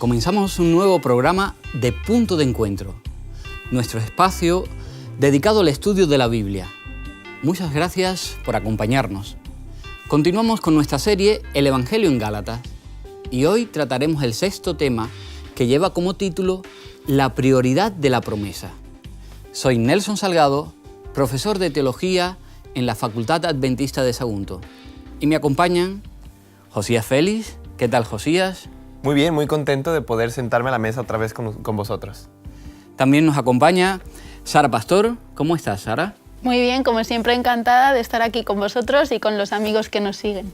comenzamos un nuevo programa de Punto de Encuentro, nuestro espacio dedicado al estudio de la Biblia. Muchas gracias por acompañarnos. Continuamos con nuestra serie El Evangelio en Gálatas y hoy trataremos el sexto tema que lleva como título La prioridad de la promesa. Soy Nelson Salgado, profesor de Teología en la Facultad Adventista de Sagunto y me acompañan Josías Félix. ¿Qué tal, Josías? Muy bien, muy contento de poder sentarme a la mesa otra vez con vosotros. También nos acompaña Sara Pastor. ¿Cómo estás, Sara? Muy bien, como siempre encantada de estar aquí con vosotros y con los amigos que nos siguen.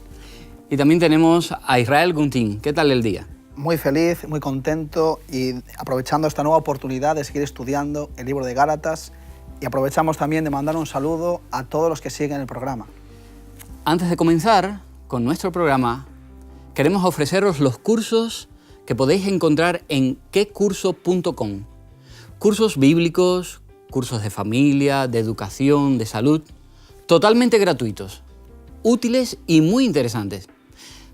Y también tenemos a Israel Guntín. ¿Qué tal el día? Muy feliz, muy contento y aprovechando esta nueva oportunidad de seguir estudiando el libro de Gálatas y aprovechamos también de mandar un saludo a todos los que siguen el programa. Antes de comenzar con nuestro programa, queremos ofreceros los cursos que podéis encontrar en quecurso.com. Cursos bíblicos, cursos de familia, de educación, de salud, totalmente gratuitos, útiles y muy interesantes.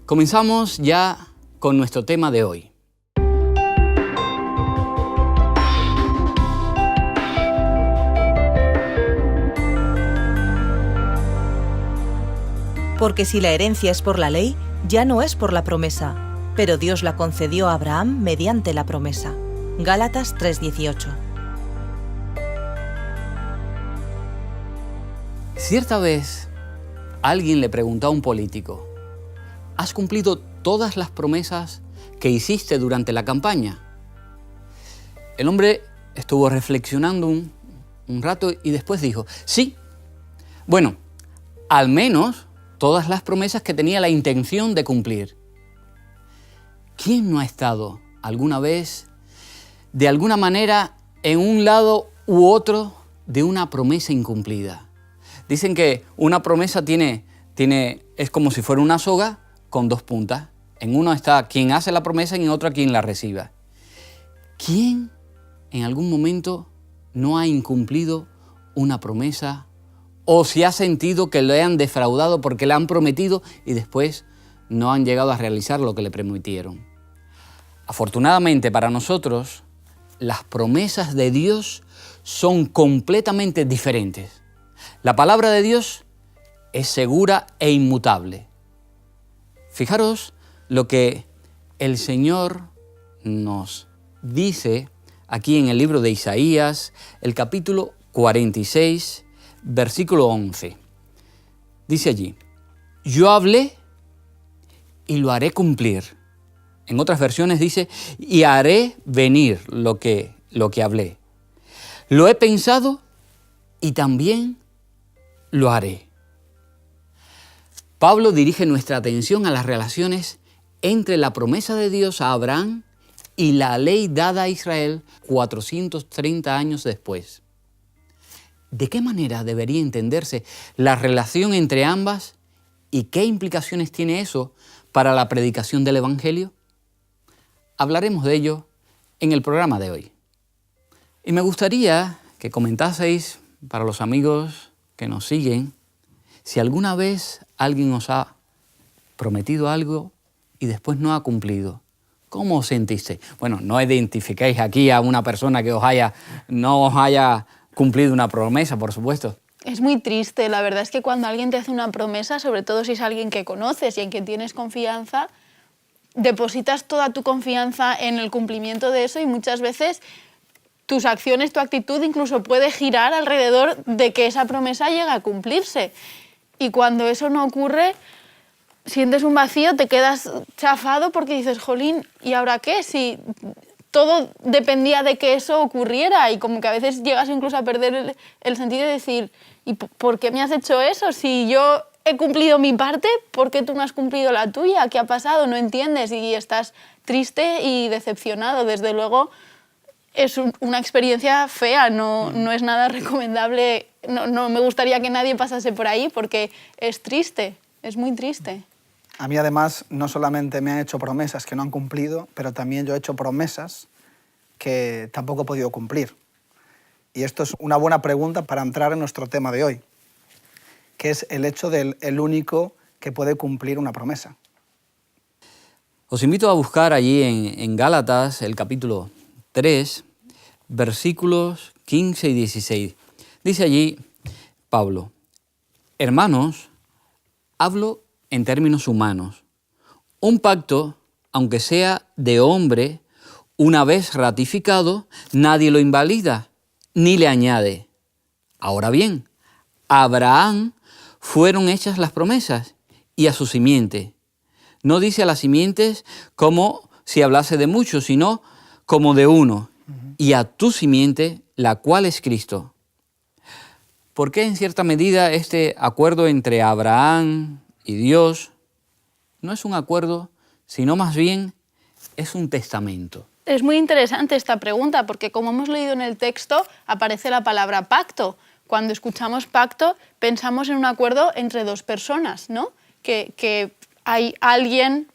Comenzamos ya con nuestro tema de hoy. Porque si la herencia es por la ley, ya no es por la promesa, pero Dios la concedió a Abraham mediante la promesa. Gálatas 3:18. Cierta vez, alguien le preguntó a un político: ¿has cumplido todas las promesas que hiciste durante la campaña? El hombre estuvo reflexionando un rato y después dijo: sí, bueno, al menos todas las promesas que tenía la intención de cumplir. ¿Quién no ha estado alguna vez, de alguna manera, en un lado u otro de una promesa incumplida? Dicen que una promesa es como si fuera una soga con dos puntas. En uno está quien hace la promesa y en otro quien la reciba. ¿Quién en algún momento no ha incumplido una promesa o si ha sentido que le han defraudado porque le han prometido y después no han llegado a realizar lo que le prometieron? Afortunadamente para nosotros, las promesas de Dios son completamente diferentes. La palabra de Dios es segura e inmutable. Fijaros lo que el Señor nos dice aquí en el libro de Isaías, el capítulo 46, versículo 11. Dice allí: yo hablé y lo haré cumplir. En otras versiones dice: y haré venir lo que hablé. Lo he pensado y también lo haré. Pablo dirige nuestra atención a las relaciones entre la promesa de Dios a Abraham y la ley dada a Israel 430 años después. ¿De qué manera debería entenderse la relación entre ambas y qué implicaciones tiene eso para la predicación del Evangelio? Hablaremos de ello en el programa de hoy. Y me gustaría que comentaseis para los amigos que nos siguen si alguna vez alguien os ha prometido algo y después no ha cumplido. ¿Cómo os sentiste? Bueno, no identifiquéis aquí a una persona que no os haya cumplido una promesa, por supuesto. Es muy triste, la verdad es que cuando alguien te hace una promesa, sobre todo si es alguien que conoces y en quien tienes confianza, depositas toda tu confianza en el cumplimiento de eso y muchas veces tus acciones, tu actitud incluso puede girar alrededor de que esa promesa llegue a cumplirse. Y cuando eso no ocurre, sientes un vacío, te quedas chafado porque dices: jolín, ¿y ahora qué? Si todo dependía de que eso ocurriera y como que a veces llegas incluso a perder el sentido de decir: ¿y por qué me has hecho eso? Si yo he cumplido mi parte, ¿por qué tú no has cumplido la tuya? ¿Qué ha pasado? No entiendes y estás triste y decepcionado. Desde luego es una experiencia fea, no es nada recomendable. No me gustaría que nadie pasase por ahí porque es triste, es muy triste. A mí además no solamente me han hecho promesas que no han cumplido, pero también yo he hecho promesas que tampoco he podido cumplir. Y esto es una buena pregunta para entrar en nuestro tema de hoy, que es el hecho del único que puede cumplir una promesa. Os invito a buscar allí en Gálatas, el capítulo 3, versículos 15 y 16. Dice allí Pablo: hermanos, hablo en términos humanos. Un pacto, aunque sea de hombre, una vez ratificado, nadie lo invalida ni le añade. Ahora bien, a Abraham fueron hechas las promesas y a su simiente. No dice a las simientes como si hablase de muchos, sino como de uno, y a tu simiente, la cual es Cristo. ¿Por qué en cierta medida este acuerdo entre Abraham y Dios no es un acuerdo, sino más bien es un testamento? Es muy interesante esta pregunta porque, como hemos leído en el texto, aparece la palabra pacto. Cuando escuchamos pacto, pensamos en un acuerdo entre dos personas, ¿no? Que hay alguien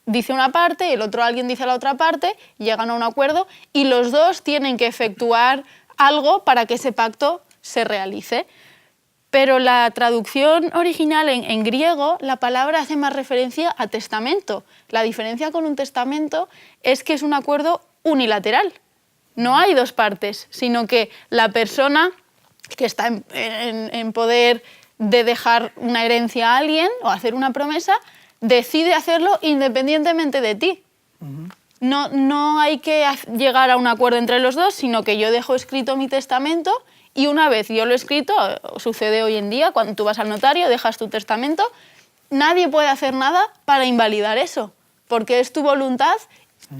dice una parte y el otro alguien dice la otra parte, llegan a un acuerdo y los dos tienen que efectuar algo para que ese pacto se realice. Pero la traducción original en griego, la palabra hace más referencia a testamento. La diferencia con un testamento es que es un acuerdo unilateral. No hay dos partes, sino que la persona que está en poder de dejar una herencia a alguien o hacer una promesa, decide hacerlo independientemente de ti. No hay que llegar a un acuerdo entre los dos, sino que yo dejo escrito mi testamento y una vez yo lo he escrito, sucede hoy en día, cuando tú vas al notario, dejas tu testamento, nadie puede hacer nada para invalidar eso, porque es tu voluntad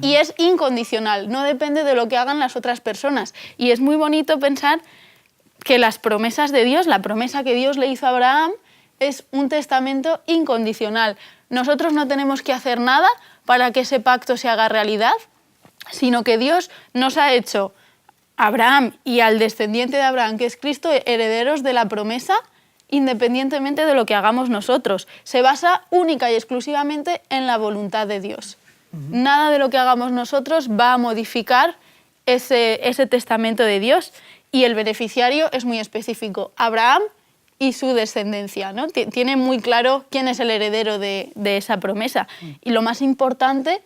y es incondicional, no depende de lo que hagan las otras personas. Y es muy bonito pensar que las promesas de Dios, la promesa que Dios le hizo a Abraham, es un testamento incondicional. Nosotros no tenemos que hacer nada para que ese pacto se haga realidad, sino que Dios nos ha hecho a Abraham y al descendiente de Abraham, que es Cristo, herederos de la promesa, independientemente de lo que hagamos nosotros. Se basa única y exclusivamente en la voluntad de Dios. Nada de lo que hagamos nosotros va a modificar ese testamento de Dios, y el beneficiario es muy específico, Abraham y su descendencia, ¿no? Tiene muy claro quién es el heredero de esa promesa. Y lo más importante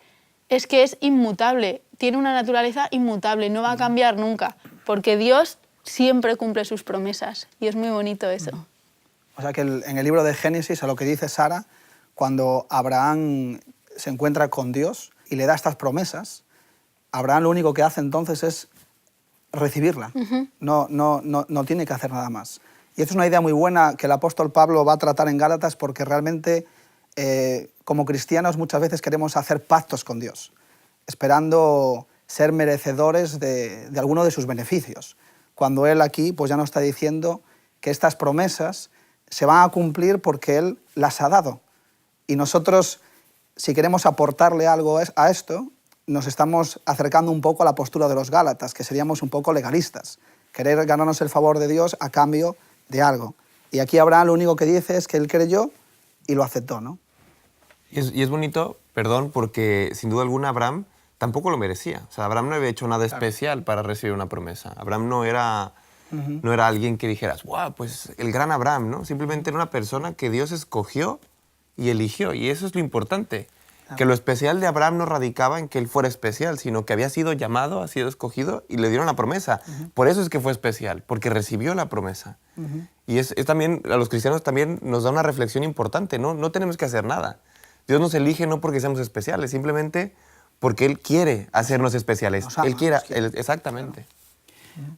es que es inmutable, tiene una naturaleza inmutable, no va a cambiar nunca, porque Dios siempre cumple sus promesas, y es muy bonito eso. O sea que en el libro de Génesis, a lo que dice Sara, cuando Abraham se encuentra con Dios y le da estas promesas, Abraham lo único que hace entonces es recibirla, no tiene que hacer nada más. Y esta es una idea muy buena que el apóstol Pablo va a tratar en Gálatas, porque realmente como cristianos muchas veces queremos hacer pactos con Dios, esperando ser merecedores de alguno de sus beneficios, cuando Él aquí pues ya nos está diciendo que estas promesas se van a cumplir porque Él las ha dado. Y nosotros, si queremos aportarle algo a esto, nos estamos acercando un poco a la postura de los Gálatas, que seríamos un poco legalistas, querer ganarnos el favor de Dios a cambio de algo. Y aquí Abraham lo único que dice es que él creyó y lo aceptó, ¿no? Y es bonito, perdón, porque sin duda alguna Abraham tampoco lo merecía. O sea, Abraham no había hecho nada especial para recibir una promesa. Abraham no era alguien que dijeras, wow, pues el gran Abraham, ¿no? Simplemente era una persona que Dios escogió y eligió. Y eso es lo importante. Que lo especial de Abraham no radicaba en que él fuera especial, sino que había sido llamado, ha sido escogido y le dieron la promesa. Por eso es que fue especial, porque recibió la promesa. Y es también, a los cristianos también nos da una reflexión importante, ¿no? No tenemos que hacer nada. Dios nos elige no porque seamos especiales, simplemente porque Él quiere hacernos especiales. Nos ama, Él quiere, nos quiere. exactamente.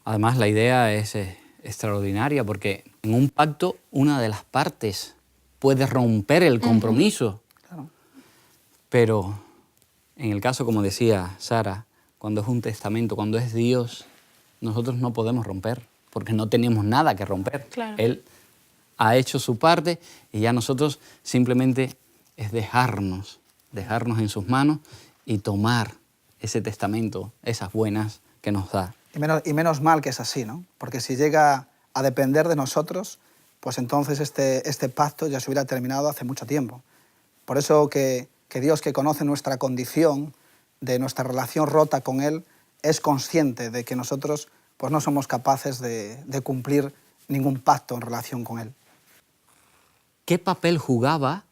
Además, la idea es extraordinaria, porque en un pacto una de las partes puede romper el compromiso. Claro. Pero en el caso, como decía Sara, cuando es un testamento, cuando es Dios, nosotros no podemos romper, porque no tenemos nada que romper. Claro. Él ha hecho su parte y ya nosotros simplemente es dejarnos en sus manos y tomar ese testamento, esas buenas que nos da. Y menos mal que es así, ¿no? Porque si llega a depender de nosotros, pues entonces este pacto ya se hubiera terminado hace mucho tiempo. Por eso que Dios, que conoce nuestra condición, de nuestra relación rota con Él, es consciente de que nosotros pues no somos capaces de cumplir ningún pacto en relación con Él. ¿Qué papel jugaba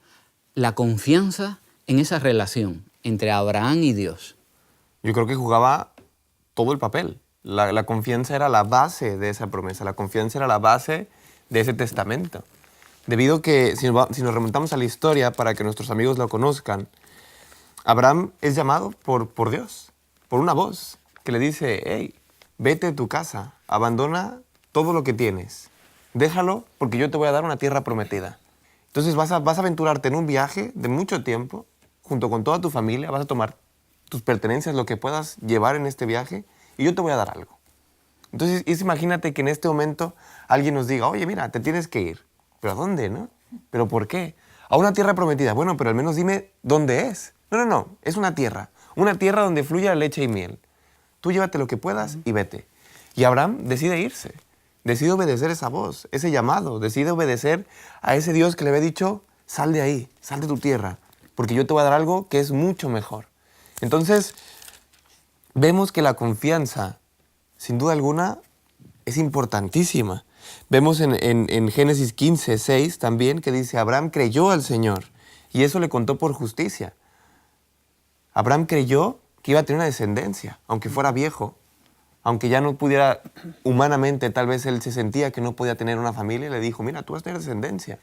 la confianza en esa relación? entre Abraham y Dios? Yo creo que jugaba todo el papel. La confianza era la base de esa promesa, la confianza era la base de ese testamento. Debido a que, si nos remontamos a la historia para que nuestros amigos lo conozcan, Abraham es llamado por Dios, por una voz que le dice, hey, vete de tu casa, abandona todo lo que tienes, déjalo porque yo te voy a dar una tierra prometida. Entonces vas a aventurarte en un viaje de mucho tiempo, junto con toda tu familia, vas a tomar tus pertenencias, lo que puedas llevar en este viaje, y yo te voy a dar algo. Entonces, imagínate que en este momento alguien nos diga, oye, mira, te tienes que ir. ¿Pero a dónde, no? ¿Pero por qué? A una tierra prometida. Bueno, pero al menos dime dónde es. No, es una tierra donde fluya leche y miel. Tú llévate lo que puedas y vete. Y Abraham decide irse, decide obedecer esa voz, ese llamado, decide obedecer a ese Dios que le había dicho, sal de ahí, sal de tu tierra, porque yo te voy a dar algo que es mucho mejor. Entonces, vemos que la confianza, sin duda alguna, es importantísima. Vemos en Génesis 15, 6 también que dice, Abraham creyó al Señor y eso le contó por justicia. Abraham creyó que iba a tener una descendencia, aunque fuera viejo, aunque ya no pudiera humanamente, tal vez él se sentía que no podía tener una familia, le dijo, mira, tú vas a tener descendencia.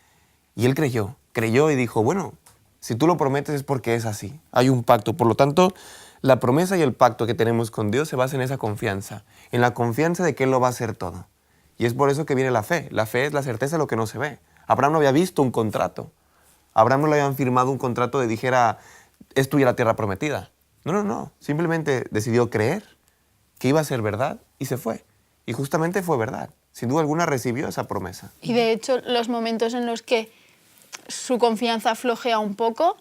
Y él creyó y dijo, bueno, si tú lo prometes es porque es así, hay un pacto. Por lo tanto, la promesa y el pacto que tenemos con Dios se basa en esa confianza, en la confianza de que Él lo va a hacer todo. Y es por eso que viene la fe. La fe es la certeza de lo que no se ve. Abraham no había visto un contrato. Abraham no le habían firmado un contrato de dijera, es tuya la tierra prometida. No. Simplemente decidió creer que iba a ser verdad y se fue. Y justamente fue verdad. Sin duda alguna recibió esa promesa. Y de hecho, los momentos en los que su confianza flojea un poco,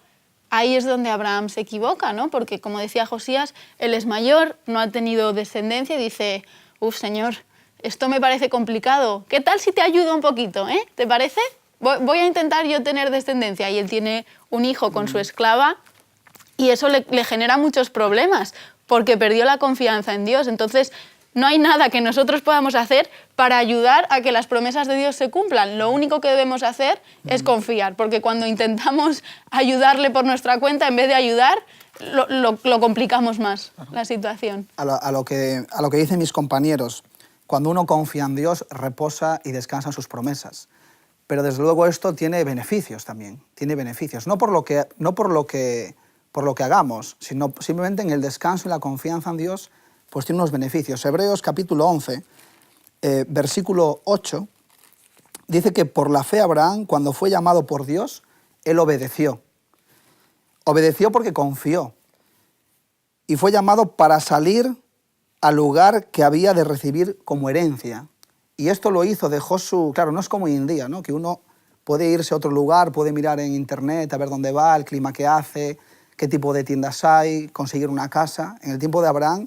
ahí es donde Abraham se equivoca, ¿no? Porque, como decía Josías, él es mayor, no ha tenido descendencia y dice, Señor, esto me parece complicado. ¿Qué tal si te ayudo un poquito, ¿Te parece? Voy a intentar yo tener descendencia. Y él tiene un hijo con su esclava y eso le genera muchos problemas porque perdió la confianza en Dios. Entonces, no hay nada que nosotros podamos hacer para ayudar a que las promesas de Dios se cumplan. Lo único que debemos hacer es confiar, porque cuando intentamos ayudarle por nuestra cuenta, en vez de ayudar, lo complicamos más, la situación. A lo que dicen mis compañeros, cuando uno confía en Dios, reposa y descansa en sus promesas. Pero desde luego esto tiene beneficios también, tiene beneficios. No por lo que hagamos, sino simplemente en el descanso y la confianza en Dios, pues tiene unos beneficios. Hebreos capítulo 11, versículo 8, dice que por la fe Abraham, cuando fue llamado por Dios, él obedeció. Obedeció porque confió. Y fue llamado para salir al lugar que había de recibir como herencia. Y esto lo hizo, dejó su... Claro, no es como hoy en día, ¿no? Que uno puede irse a otro lugar, puede mirar en internet, a ver dónde va, el clima que hace, qué tipo de tiendas hay, conseguir una casa. En el tiempo de Abraham,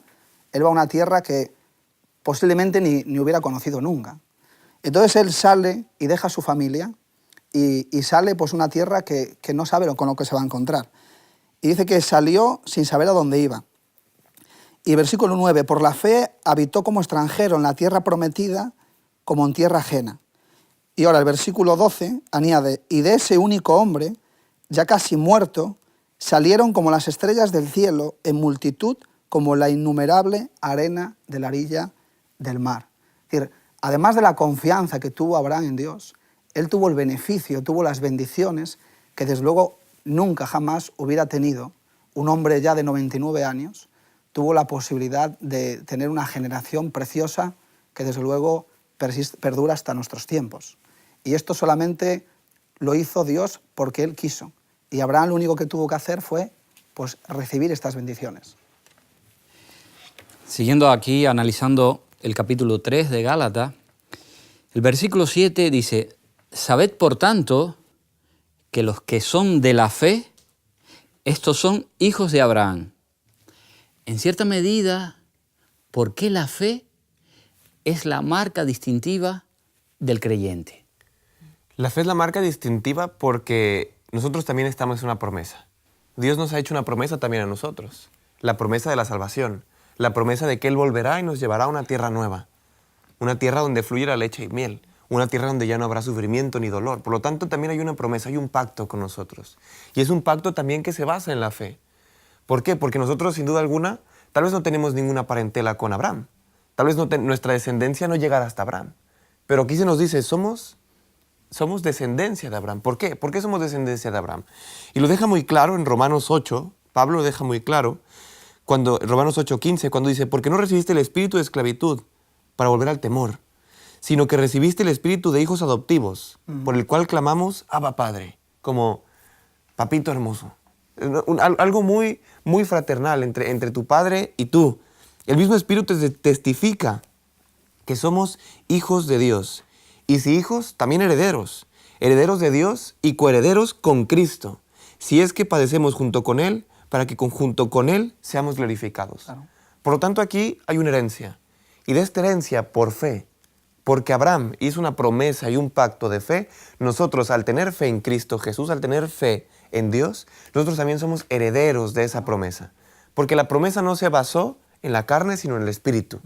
él va a una tierra que posiblemente ni hubiera conocido nunca. Entonces él sale y deja a su familia y sale pues una tierra que no sabe con lo que se va a encontrar. Y dice que salió sin saber a dónde iba. Y versículo 9, por la fe habitó como extranjero en la tierra prometida como en tierra ajena. Y ahora el versículo 12 añade, y de ese único hombre, ya casi muerto, salieron como las estrellas del cielo en multitud como la innumerable arena de la orilla del mar. Es decir, además de la confianza que tuvo Abraham en Dios, él tuvo el beneficio, tuvo las bendiciones que desde luego nunca jamás hubiera tenido un hombre ya de 99 años, tuvo la posibilidad de tener una generación preciosa que desde luego perdura hasta nuestros tiempos. Y esto solamente lo hizo Dios porque Él quiso. Y Abraham lo único que tuvo que hacer fue pues, recibir estas bendiciones. Siguiendo aquí, analizando el capítulo 3 de Gálatas, el versículo 7 dice, «Sabed, por tanto, que los que son de la fe, estos son hijos de Abraham». En cierta medida, ¿por qué la fe es la marca distintiva del creyente? La fe es la marca distintiva porque nosotros también estamos en una promesa. Dios nos ha hecho una promesa también a nosotros. La promesa de la salvación. La promesa de que Él volverá y nos llevará a una tierra nueva. Una tierra donde fluyera leche y miel. Una tierra donde ya no habrá sufrimiento ni dolor. Por lo tanto, también hay una promesa, hay un pacto con nosotros. Y es un pacto también que se basa en la fe. ¿Por qué? Porque nosotros, sin duda alguna, tal vez no tenemos ninguna parentela con Abraham. Tal vez nuestra descendencia no llegara hasta Abraham. Pero aquí se nos dice, somos descendencia de Abraham. ¿Por qué? ¿Por qué somos descendencia de Abraham? Y lo deja muy claro en Romanos 8, Pablo lo deja muy claro, Romanos 8:15, cuando dice, porque no recibiste el espíritu de esclavitud para volver al temor, sino que recibiste el espíritu de hijos adoptivos, por el cual clamamos, Abba Padre, como papito hermoso. Algo muy, muy fraternal entre tu padre y tú. El mismo espíritu testifica que somos hijos de Dios. Y si hijos, también herederos. Herederos de Dios y coherederos con Cristo. Si es que padecemos junto con Él, para que junto con Él seamos glorificados. Claro. Por lo tanto, aquí hay una herencia. Y de esta herencia, por fe, porque Abraham hizo una promesa y un pacto de fe, nosotros al tener fe en Cristo Jesús, al tener fe en Dios, nosotros también somos herederos de esa promesa. Porque la promesa no se basó en la carne, sino en el Espíritu.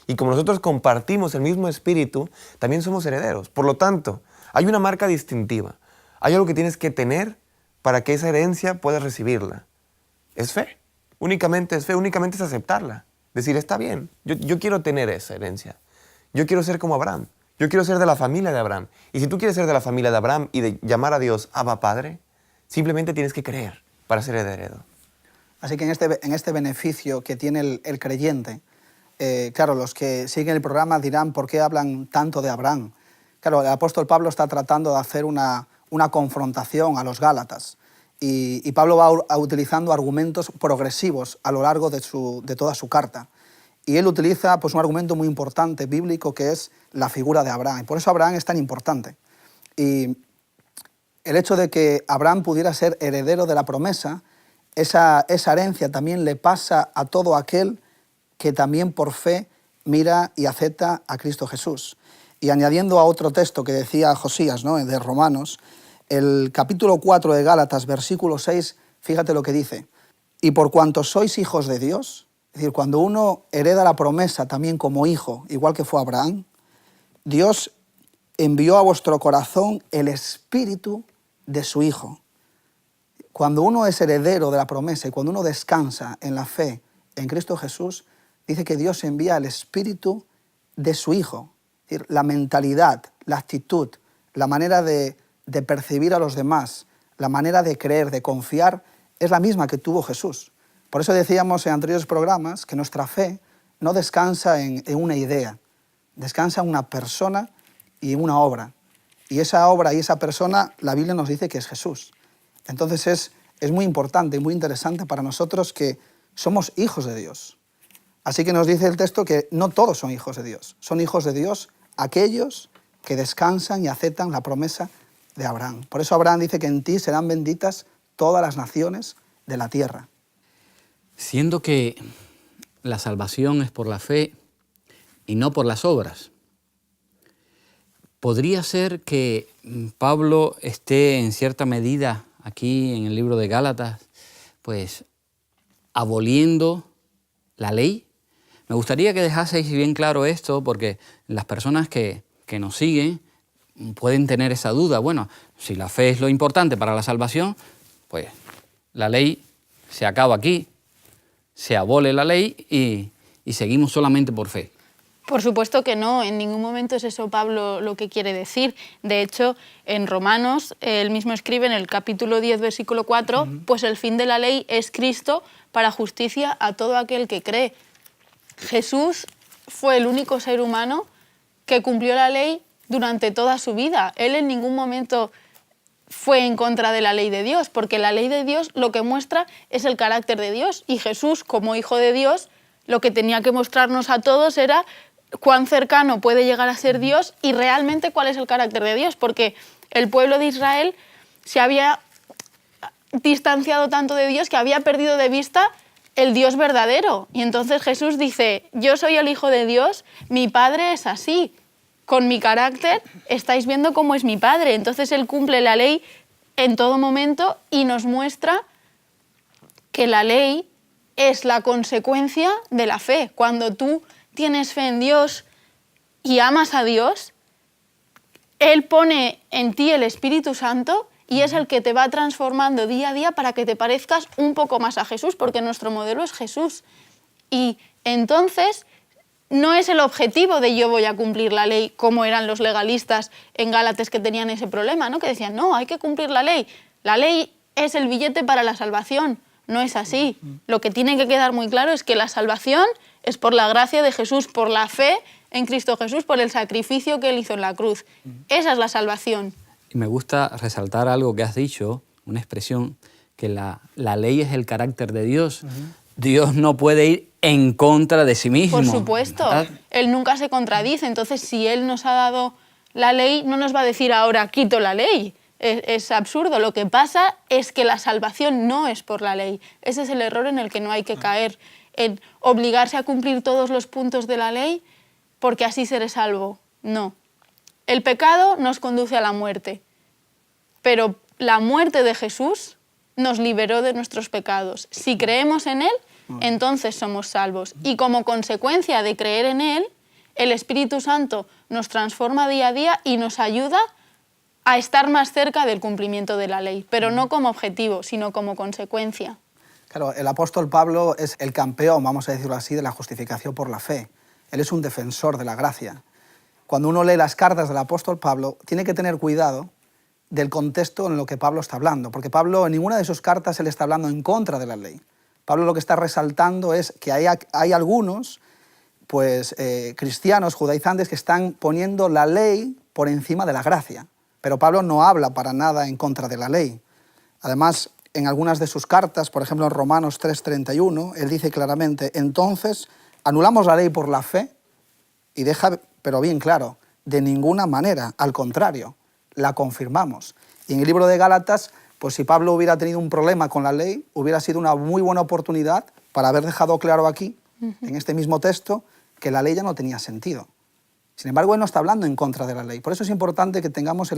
Y como nosotros compartimos el mismo Espíritu, también somos herederos. Por lo tanto, hay una marca distintiva. Hay algo que tienes que tener para que esa herencia puedas recibirla. Es fe. Únicamente es fe, únicamente es aceptarla. Decir, está bien, yo quiero tener esa herencia. Yo quiero ser como Abraham. Yo quiero ser de la familia de Abraham. Y si tú quieres ser de la familia de Abraham y de llamar a Dios Abba Padre, simplemente tienes que creer para ser heredero. Así que en este beneficio que tiene el creyente, claro, los que siguen el programa dirán, ¿por qué hablan tanto de Abraham? Claro, el apóstol Pablo está tratando de hacer una confrontación a los Gálatas. Y Pablo va utilizando argumentos progresivos a lo largo de toda su carta. Y él utiliza pues, un argumento muy importante bíblico que es la figura de Abraham. Y por eso Abraham es tan importante. Y el hecho de que Abraham pudiera ser heredero de la promesa, esa herencia también le pasa a todo aquel que también por fe mira y acepta a Cristo Jesús. Y añadiendo a otro texto que decía Josías, ¿no?, de Romanos, el capítulo 4 de Gálatas, versículo 6, fíjate lo que dice. Y por cuanto sois hijos de Dios, es decir, cuando uno hereda la promesa también como hijo, igual que fue Abraham, Dios envió a vuestro corazón el espíritu de su Hijo. Cuando uno es heredero de la promesa y cuando uno descansa en la fe en Cristo Jesús, dice que Dios envía el espíritu de su Hijo. Es decir, la mentalidad, la actitud, la manera de percibir a los demás, la manera de creer, de confiar, es la misma que tuvo Jesús. Por eso decíamos en anteriores programas que nuestra fe no descansa en una idea, descansa en una persona y en una obra. Y esa obra y esa persona, la Biblia nos dice que es Jesús. Entonces es muy importante y muy interesante para nosotros que somos hijos de Dios. Así que nos dice el texto que no todos son hijos de Dios. Son hijos de Dios aquellos que descansan y aceptan la promesa de Abraham. Por eso Abraham dice que en ti serán benditas todas las naciones de la tierra. Siendo que la salvación es por la fe y no por las obras, ¿podría ser que Pablo esté en cierta medida aquí en el libro de Gálatas, pues aboliendo la ley? Me gustaría que dejaseis bien claro esto, porque las personas que nos siguen pueden tener esa duda. Bueno, si la fe es lo importante para la salvación, pues la ley se acaba aquí, se abole la ley y seguimos solamente por fe. Por supuesto que no, en ningún momento es eso Pablo lo que quiere decir. De hecho, en Romanos, él mismo escribe en el capítulo 10, versículo 4, pues el fin de la ley es Cristo para justicia a todo aquel que cree. Jesús fue el único ser humano que cumplió la ley durante toda su vida. Él en ningún momento fue en contra de la ley de Dios, porque la ley de Dios lo que muestra es el carácter de Dios. Y Jesús, como hijo de Dios, lo que tenía que mostrarnos a todos era cuán cercano puede llegar a ser Dios y realmente cuál es el carácter de Dios, porque el pueblo de Israel se había distanciado tanto de Dios que había perdido de vista el Dios verdadero. Y entonces Jesús dice, yo soy el Hijo de Dios, mi Padre es así. Con mi carácter estáis viendo cómo es mi Padre. Entonces Él cumple la ley en todo momento y nos muestra que la ley es la consecuencia de la fe. Cuando tú tienes fe en Dios y amas a Dios, Él pone en ti el Espíritu Santo y es el que te va transformando día a día para que te parezcas un poco más a Jesús, porque nuestro modelo es Jesús. Y entonces no es el objetivo de yo voy a cumplir la ley, como eran los legalistas en Gálatas que tenían ese problema, ¿no? Que decían, no, hay que cumplir la ley. La ley es el billete para la salvación. No es así. Lo que tiene que quedar muy claro es que la salvación es por la gracia de Jesús, por la fe en Cristo Jesús, por el sacrificio que Él hizo en la cruz. Esa es la salvación. Y me gusta resaltar algo que has dicho, una expresión, que la ley es el carácter de Dios. Dios no puede ir en contra de sí mismo. Por supuesto. ¿Verdad? Él nunca se contradice. Entonces, si Él nos ha dado la ley, no nos va a decir ahora quito la ley. Es absurdo. Lo que pasa es que la salvación no es por la ley. Ese es el error en el que no hay que caer, en obligarse a cumplir todos los puntos de la ley porque así seré salvo. No. El pecado nos conduce a la muerte, pero la muerte de Jesús nos liberó de nuestros pecados. Si creemos en Él, entonces somos salvos. Y como consecuencia de creer en Él, el Espíritu Santo nos transforma día a día y nos ayuda a estar más cerca del cumplimiento de la ley, pero no como objetivo, sino como consecuencia. Claro, el apóstol Pablo es el campeón, vamos a decirlo así, de la justificación por la fe. Él es un defensor de la gracia. Cuando uno lee las cartas del apóstol Pablo, tiene que tener cuidado del contexto en lo que Pablo está hablando, porque Pablo en ninguna de sus cartas él está hablando en contra de la ley. Pablo lo que está resaltando es que hay algunos cristianos judaizantes que están poniendo la ley por encima de la gracia. Pero Pablo no habla para nada en contra de la ley. Además, en algunas de sus cartas, por ejemplo en Romanos 3:31, él dice claramente, entonces, anulamos la ley por la fe y deja, pero bien claro, de ninguna manera, al contrario, la confirmamos. Y en el libro de Gálatas, pues si Pablo hubiera tenido un problema con la ley, hubiera sido una muy buena oportunidad para haber dejado claro aquí, en este mismo texto, que la ley ya no tenía sentido. Sin embargo, él no está hablando en contra de la ley. Por eso es importante que tengamos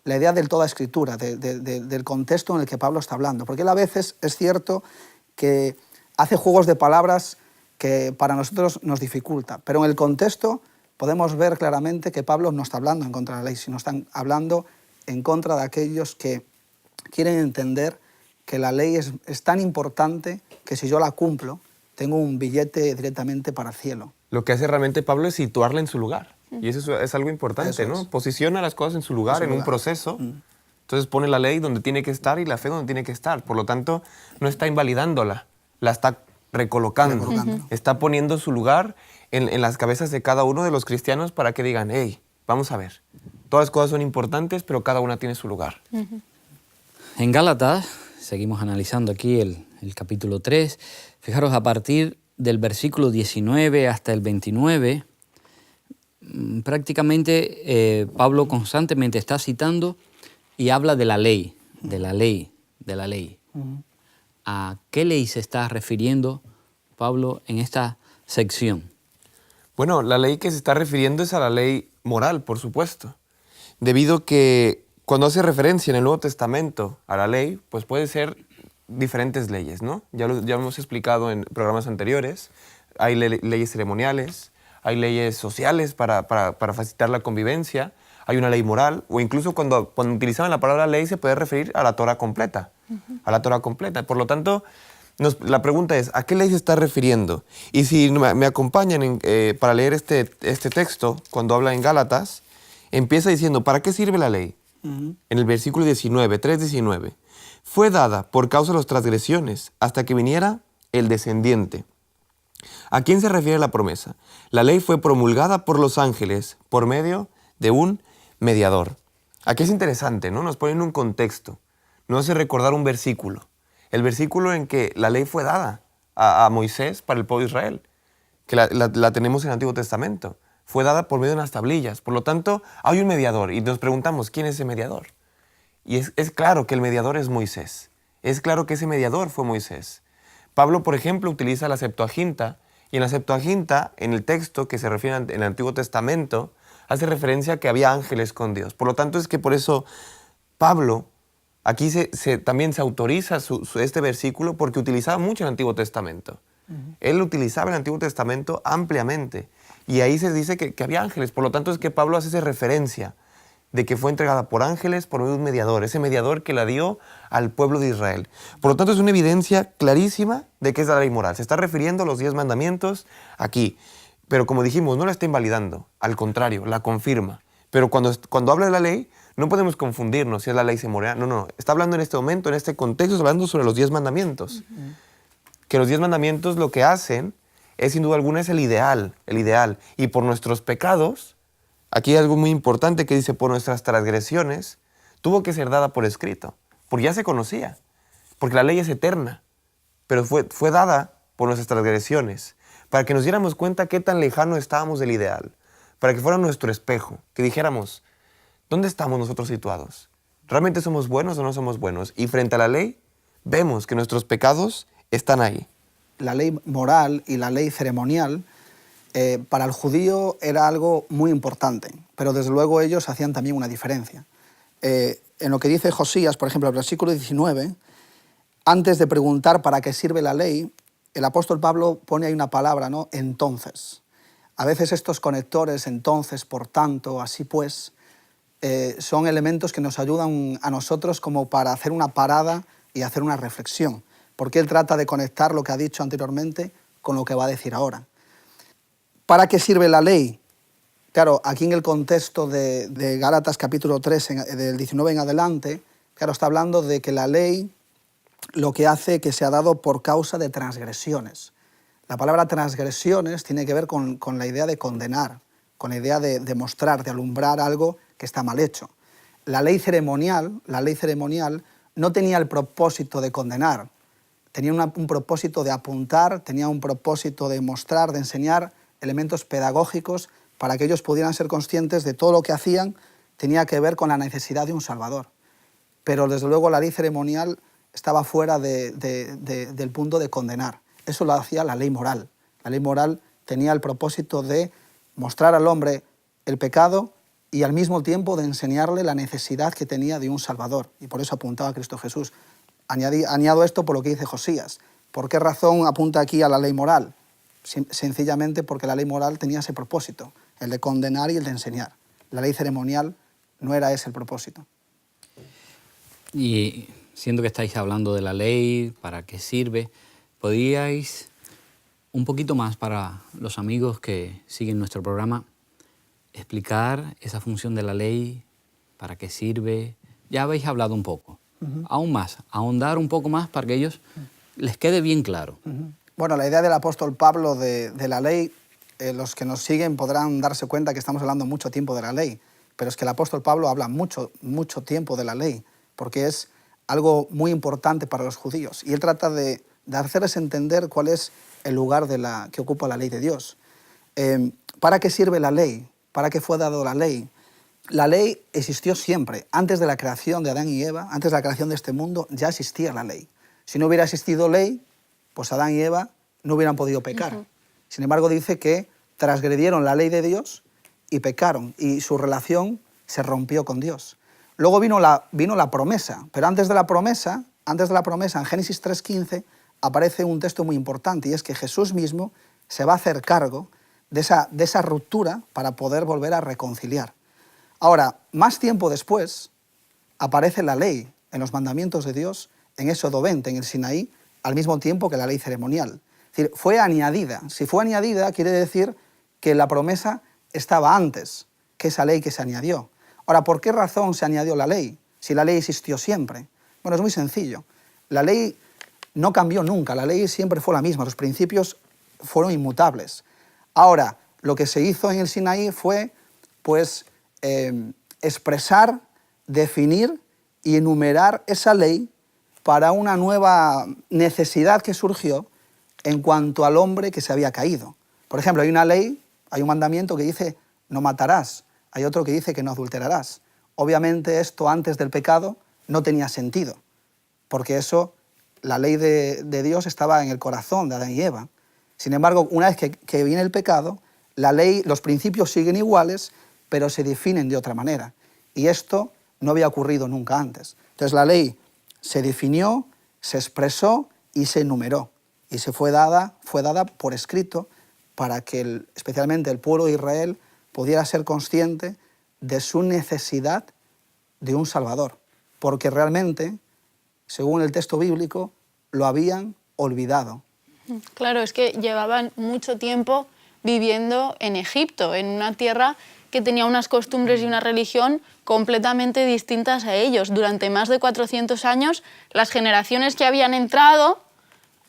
la idea de toda escritura, del contexto en el que Pablo está hablando. Porque él a veces es cierto que hace juegos de palabras que para nosotros nos dificulta. Pero en el contexto podemos ver claramente que Pablo no está hablando en contra de la ley, sino está hablando en contra de aquellos que quieren entender que la ley es tan importante que si yo la cumplo, tengo un billete directamente para el cielo. Lo que hace realmente Pablo es situarla en su lugar. Y eso es algo importante, ¿no? Posiciona las cosas en su lugar, en un proceso. Entonces pone la ley donde tiene que estar y la fe donde tiene que estar. Por lo tanto, no está invalidándola, la está recolocando. Está poniendo su lugar en las cabezas de cada uno de los cristianos para que digan, hey, vamos a ver, todas las cosas son importantes, pero cada una tiene su lugar. En Gálatas, seguimos analizando aquí el capítulo 3, fijaros, a partir del versículo 19 hasta el 29, prácticamente Pablo constantemente está citando y habla de la ley, de la ley, de la ley. ¿A qué ley se está refiriendo Pablo en esta sección? Bueno, la ley que se está refiriendo es a la ley moral, por supuesto. Debido que cuando hace referencia en el Nuevo Testamento a la ley, pues puede ser diferentes leyes, ¿no? Ya hemos explicado en programas anteriores. Hay leyes ceremoniales, hay leyes sociales para facilitar la convivencia, hay una ley moral, o incluso cuando utilizaban la palabra ley se puede referir a la Torah completa, a la Torah completa. Por lo tanto, la pregunta es, ¿a qué ley se está refiriendo? Y si me acompañan para leer este texto, cuando habla en Gálatas, empieza diciendo, ¿para qué sirve la ley? En el versículo 19, 3:19. Fue dada por causa de las transgresiones hasta que viniera el descendiente. ¿A quién se refiere la promesa? La ley fue promulgada por los ángeles por medio de un mediador. Aquí es interesante, ¿no? Nos pone en un contexto. Nos hace recordar un versículo. El versículo en que la ley fue dada a Moisés para el pueblo de Israel, que la tenemos en el Antiguo Testamento. Fue dada por medio de unas tablillas. Por lo tanto, hay un mediador y nos preguntamos, ¿quién es ese mediador? Y es claro que el mediador es Moisés. Es claro que ese mediador fue Moisés. Pablo, por ejemplo, utiliza la Septuaginta, y en la Septuaginta, en el texto que se refiere en el Antiguo Testamento, hace referencia a que había ángeles con Dios. Por lo tanto, es que por eso Pablo, aquí también se autoriza este versículo porque utilizaba mucho el Antiguo Testamento. Él utilizaba el Antiguo Testamento ampliamente, y ahí se dice que había ángeles. Por lo tanto, es que Pablo hace esa referencia de que fue entregada por ángeles por medio de un mediador, ese mediador que la dio al pueblo de Israel. Por lo tanto, es una evidencia clarísima de que es la ley moral. Se está refiriendo a los 10 mandamientos aquí. Pero como dijimos, no la está invalidando, al contrario, la confirma. Pero cuando habla de la ley, no podemos confundirnos si es la ley moral. No. Está hablando en este momento, en este contexto, está hablando sobre los 10 mandamientos. Que los 10 mandamientos lo que hacen es, sin duda alguna, es el ideal. Y por nuestros pecados, aquí hay algo muy importante que dice, por nuestras transgresiones, tuvo que ser dada por escrito. Porque ya se conocía. Porque la ley es eterna. Pero fue dada por nuestras transgresiones. Para que nos diéramos cuenta qué tan lejano estábamos del ideal. Para que fuera nuestro espejo. Que dijéramos, ¿dónde estamos nosotros situados? ¿Realmente somos buenos o no somos buenos? Y frente a la ley, vemos que nuestros pecados están ahí. La ley moral y la ley ceremonial para el judío era algo muy importante, pero desde luego ellos hacían también una diferencia. En lo que dice Josías, por ejemplo, el versículo 19, antes de preguntar para qué sirve la ley, el apóstol Pablo pone ahí una palabra, ¿no? Entonces. A veces estos conectores, entonces, por tanto, así pues, son elementos que nos ayudan a nosotros como para hacer una parada y hacer una reflexión. Porque él trata de conectar lo que ha dicho anteriormente con lo que va a decir ahora. ¿Para qué sirve la ley? Claro, aquí en el contexto de Gálatas capítulo 3, del 19 en adelante, claro, está hablando de que la ley lo que hace que se ha dado por causa de transgresiones. La palabra transgresiones tiene que ver con la idea de condenar, con la idea de mostrar, de alumbrar algo que está mal hecho. La ley ceremonial no tenía el propósito de condenar, tenía un propósito de apuntar, tenía un propósito de mostrar, de enseñar elementos pedagógicos para que ellos pudieran ser conscientes de todo lo que hacían tenía que ver con la necesidad de un Salvador. Pero desde luego la ley ceremonial estaba fuera del punto de condenar. Eso lo hacía la ley moral. La ley moral tenía el propósito de mostrar al hombre el pecado y al mismo tiempo de enseñarle la necesidad que tenía de un Salvador. Y por eso apuntaba a Cristo Jesús. Añado esto por lo que dice Josías. ¿Por qué razón apunta aquí a la ley moral? Sencillamente porque la ley moral tenía ese propósito, el de condenar y el de enseñar. La ley ceremonial no era ese el propósito. Y siendo que estáis hablando de la ley, ¿para qué sirve? ¿Podríais, un poquito más para los amigos que siguen nuestro programa, explicar esa función de la ley, para qué sirve? Ya habéis hablado un poco. Aún más, ahondar un poco más para que ellos les quede bien claro. Bueno, la idea del apóstol Pablo de la ley, los que nos siguen podrán darse cuenta que estamos hablando mucho tiempo de la ley, pero es que el apóstol Pablo habla mucho tiempo de la ley, porque es algo muy importante para los judíos. Y él trata de hacerles entender cuál es el lugar que ocupa la ley de Dios. ¿Para qué sirve la ley? ¿Para qué fue dado la ley? La ley existió siempre. Antes de la creación de Adán y Eva, antes de la creación de este mundo, ya existía la ley. Si no hubiera existido ley, pues Adán y Eva no hubieran podido pecar. Sin embargo, dice que transgredieron la ley de Dios y pecaron, y su relación se rompió con Dios. Luego vino la promesa, pero antes de la promesa, en Génesis 3:15, aparece un texto muy importante, y es que Jesús mismo se va a hacer cargo de esa ruptura para poder volver a reconciliar. Ahora, más tiempo después, aparece la ley en los mandamientos de Dios, en Éxodo 20, en el Sinaí, al mismo tiempo que la ley ceremonial. Es decir, fue añadida. Si fue añadida, quiere decir que la promesa estaba antes que esa ley que se añadió. Ahora, ¿por qué razón se añadió la ley? Si la ley existió siempre. Bueno, es muy sencillo. La ley no cambió nunca, la ley siempre fue la misma, los principios fueron inmutables. Ahora, lo que se hizo en el Sinaí fue, pues, expresar, definir y enumerar esa ley para una nueva necesidad que surgió en cuanto al hombre que se había caído. Por ejemplo, hay una ley, hay un mandamiento que dice no matarás, hay otro que dice que no adulterarás. Obviamente esto antes del pecado no tenía sentido, porque eso, la ley de Dios estaba en el corazón de Adán y Eva. Sin embargo, una vez que viene el pecado, la ley, los principios siguen iguales, pero se definen de otra manera. Y esto no había ocurrido nunca antes. Entonces la ley se definió, se expresó y se enumeró. Y fue dada por escrito para que especialmente el pueblo de Israel pudiera ser consciente de su necesidad de un Salvador, porque realmente, según el texto bíblico, lo habían olvidado. Claro, es que llevaban mucho tiempo viviendo en Egipto, en una tierra que tenía unas costumbres y una religión completamente distintas a ellos. Durante más de 400 años, las generaciones que habían entrado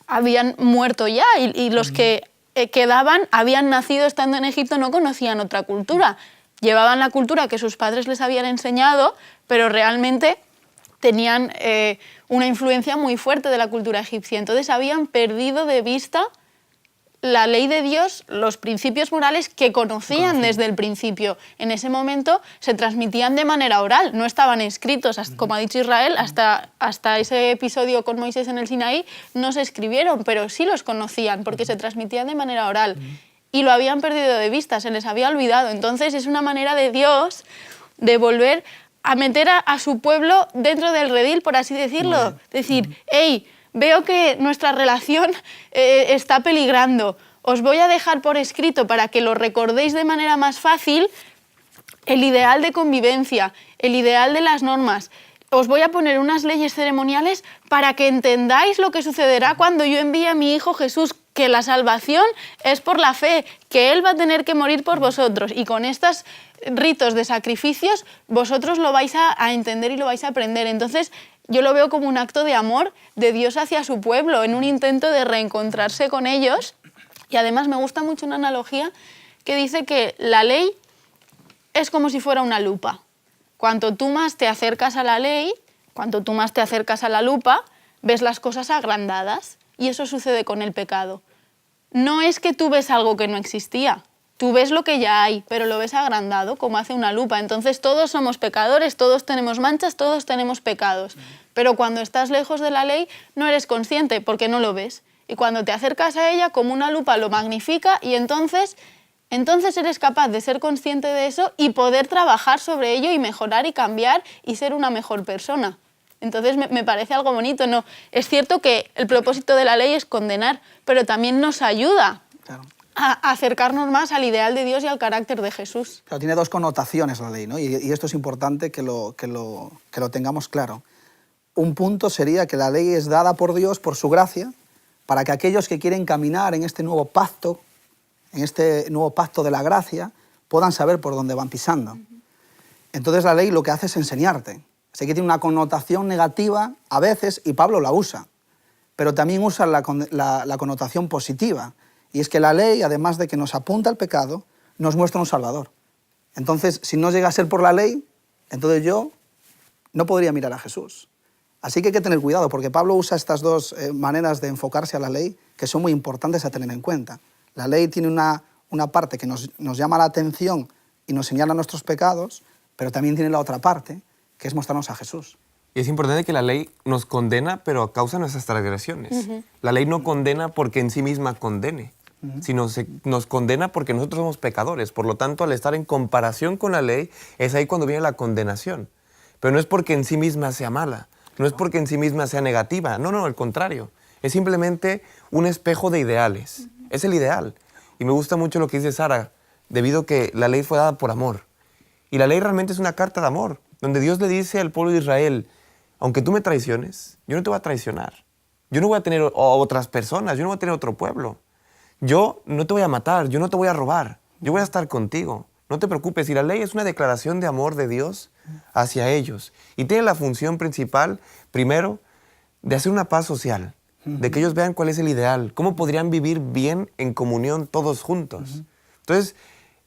habían muerto ya y los que quedaban habían nacido estando en Egipto, no conocían otra cultura. Llevaban la cultura que sus padres les habían enseñado, pero realmente tenían una influencia muy fuerte de la cultura egipcia. Entonces habían perdido de vista la ley de Dios, los principios morales que conocían desde el principio. En ese momento se transmitían de manera oral, no estaban escritos, como ha dicho Israel, hasta ese episodio con Moisés en el Sinaí no se escribieron, pero sí los conocían porque se transmitían de manera oral. Y lo habían perdido de vista, se les había olvidado. Entonces es una manera de Dios de volver a meter a su pueblo dentro del redil, por así decirlo. Decir, hey, veo que nuestra relación está peligrando. Os voy a dejar por escrito para que lo recordéis de manera más fácil el ideal de convivencia, el ideal de las normas. Os voy a poner unas leyes ceremoniales para que entendáis lo que sucederá cuando yo envíe a mi Hijo Jesús, que la salvación es por la fe, que Él va a tener que morir por vosotros. Y con estos ritos de sacrificios vosotros lo vais a entender y lo vais a aprender. Entonces, yo lo veo como un acto de amor de Dios hacia su pueblo, en un intento de reencontrarse con ellos. Y además me gusta mucho una analogía que dice que la ley es como si fuera una lupa. Cuanto tú más te acercas a la ley, cuanto tú más te acercas a la lupa, ves las cosas agrandadas. Y eso sucede con el pecado. No es que tú ves algo que no existía. Tú ves lo que ya hay, pero lo ves agrandado, como hace una lupa. Entonces todos somos pecadores, todos tenemos manchas, todos tenemos pecados. Pero cuando estás lejos de la ley no eres consciente porque no lo ves. Y cuando te acercas a ella, como una lupa lo magnifica y entonces eres capaz de ser consciente de eso y poder trabajar sobre ello y mejorar y cambiar y ser una mejor persona. Entonces me parece algo bonito. No, es cierto que el propósito de la ley es condenar, pero también nos ayuda a acercarnos más al ideal de Dios y al carácter de Jesús. Claro, tiene dos connotaciones la ley, ¿no? Y esto es importante que lo tengamos claro. Un punto sería que la ley es dada por Dios, por su gracia, para que aquellos que quieren caminar en este nuevo pacto de la gracia, puedan saber por dónde van pisando. Entonces la ley lo que hace es enseñarte. Sé que tiene una connotación negativa a veces, y Pablo la usa, pero también usa la connotación positiva. Y es que la ley, además de que nos apunta al pecado, nos muestra un Salvador. Entonces, si no llega a ser por la ley, entonces yo no podría mirar a Jesús. Así que hay que tener cuidado, porque Pablo usa estas dos maneras de enfocarse a la ley que son muy importantes a tener en cuenta. La ley tiene una parte que nos llama la atención y nos señala nuestros pecados, pero también tiene la otra parte, que es mostrarnos a Jesús. Y es importante que la ley nos condena, pero a causa de nuestras transgresiones. La ley no condena porque en sí misma condene, sino nos condena porque nosotros somos pecadores. Por lo tanto, al estar en comparación con la ley, es ahí cuando viene la condenación. Pero no es porque en sí misma sea mala, no es porque en sí misma sea negativa. No, al contrario. Es simplemente un espejo de ideales. Es el ideal. Y me gusta mucho lo que dice Sara, debido a que la ley fue dada por amor. Y la ley realmente es una carta de amor, donde Dios le dice al pueblo de Israel, aunque tú me traiciones, yo no te voy a traicionar. Yo no voy a tener otras personas, yo no voy a tener otro pueblo. Yo no te voy a matar, yo no te voy a robar, yo voy a estar contigo. No te preocupes, y la ley es una declaración de amor de Dios hacia ellos. Y tiene la función principal, primero, de hacer una paz social, de que ellos vean cuál es el ideal, cómo podrían vivir bien en comunión todos juntos. Entonces,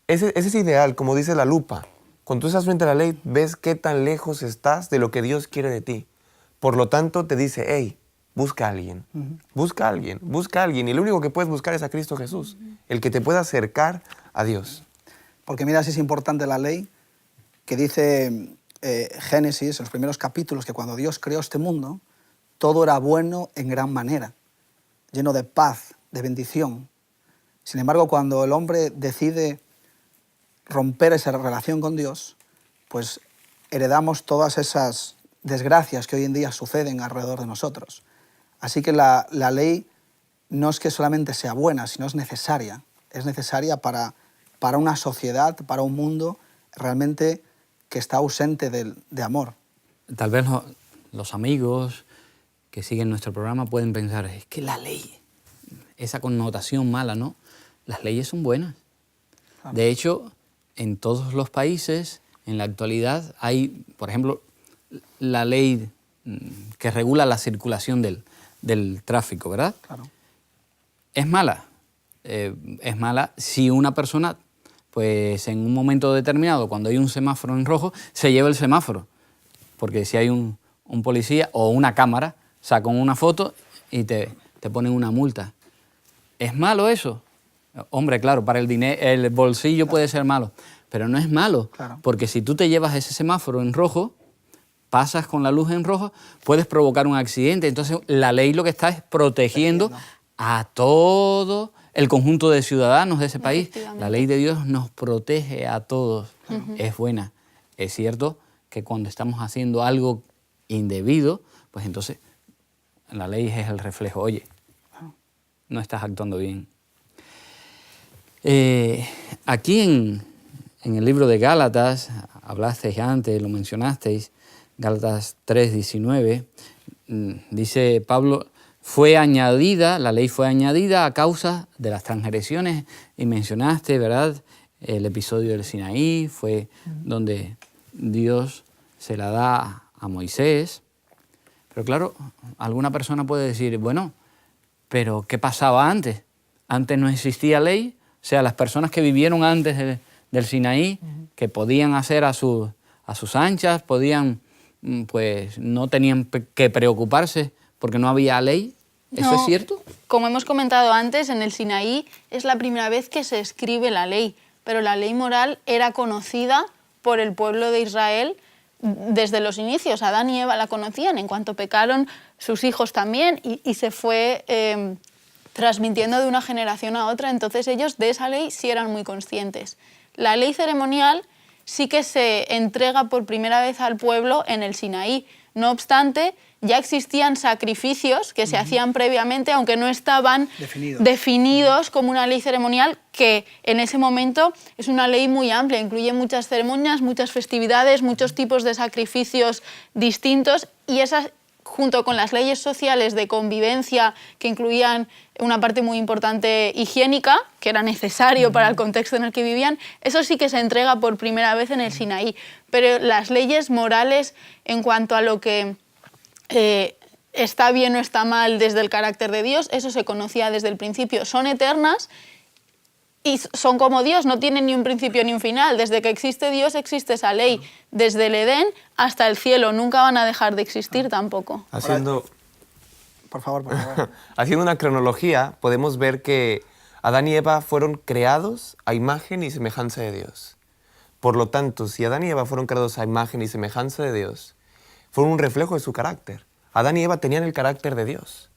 ese es ideal, como dice la lupa. Cuando tú estás frente a la ley, ves qué tan lejos estás de lo que Dios quiere de ti. Por lo tanto, te dice, hey, busca a alguien, busca a alguien, busca a alguien. Y lo único que puedes buscar es a Cristo Jesús, el que te pueda acercar a Dios. Porque mira si es importante la ley, que dice Génesis, en los primeros capítulos, que cuando Dios creó este mundo, todo era bueno en gran manera, lleno de paz, de bendición. Sin embargo, cuando el hombre decide romper esa relación con Dios, pues heredamos todas esas desgracias que hoy en día suceden alrededor de nosotros. Así que la ley no es que solamente sea buena, sino es necesaria. Es necesaria para una sociedad, para un mundo realmente que está ausente de amor. Tal vez los amigos que siguen nuestro programa pueden pensar, es que la ley, esa connotación mala, ¿no? Las leyes son buenas. Claro. De hecho, en todos los países, en la actualidad, hay, por ejemplo, la ley que regula la circulación del tráfico, ¿verdad? Claro. Es mala. Es mala si una persona, pues en un momento determinado, cuando hay un semáforo en rojo, se lleva el semáforo. Porque si hay un policía o una cámara, sacan una foto y te ponen una multa. ¿Es malo eso? Hombre, claro, para el bolsillo puede ser malo, pero no es malo. Claro. Porque si tú te llevas ese semáforo en rojo, pasas con la luz en rojo, puedes provocar un accidente. Entonces, la ley lo que está es protegiendo a todo el conjunto de ciudadanos de ese país. La ley de Dios nos protege a todos. Es buena. Es cierto que cuando estamos haciendo algo indebido, pues entonces la ley es el reflejo. Oye, no estás actuando bien. Aquí en el libro de Gálatas, hablasteis antes, lo mencionasteis, Gálatas 3:19, dice Pablo, la ley fue añadida a causa de las transgresiones, y mencionaste, ¿verdad?, el episodio del Sinaí, fue donde Dios se la da a Moisés. Pero claro, alguna persona puede decir, bueno, pero ¿qué pasaba antes? Antes no existía ley. O sea, las personas que vivieron antes del Sinaí, que podían hacer a sus anchas, pues no tenían que preocuparse porque no había ley. ¿Eso es cierto? Como hemos comentado antes, en el Sinaí es la primera vez que se escribe la ley, pero la ley moral era conocida por el pueblo de Israel desde los inicios. Adán y Eva la conocían, en cuanto pecaron sus hijos también, y se fue transmitiendo de una generación a otra. Entonces ellos de esa ley sí eran muy conscientes. La ley ceremonial sí que se entrega por primera vez al pueblo en el Sinaí. No obstante, ya existían sacrificios que se hacían previamente, aunque no estaban definidos como una ley ceremonial, que en ese momento es una ley muy amplia, incluye muchas ceremonias, muchas festividades, muchos tipos de sacrificios distintos, y esas, junto con las leyes sociales de convivencia, que incluían una parte muy importante higiénica, que era necesario para el contexto en el que vivían, eso sí que se entrega por primera vez en el Sinaí. Pero las leyes morales, en cuanto a lo que está bien o está mal desde el carácter de Dios, eso se conocía desde el principio. Son eternas y son como Dios, no tienen ni un principio ni un final. Desde que existe Dios existe esa ley, desde el Edén hasta el cielo. Nunca van a dejar de existir tampoco. Por favor. Haciendo una cronología, podemos ver que Adán y Eva fueron creados a imagen y semejanza de Dios. Por lo tanto, si Adán y Eva fueron creados a imagen y semejanza de Dios, fueron un reflejo de su carácter. Adán y Eva tenían el carácter de Dios,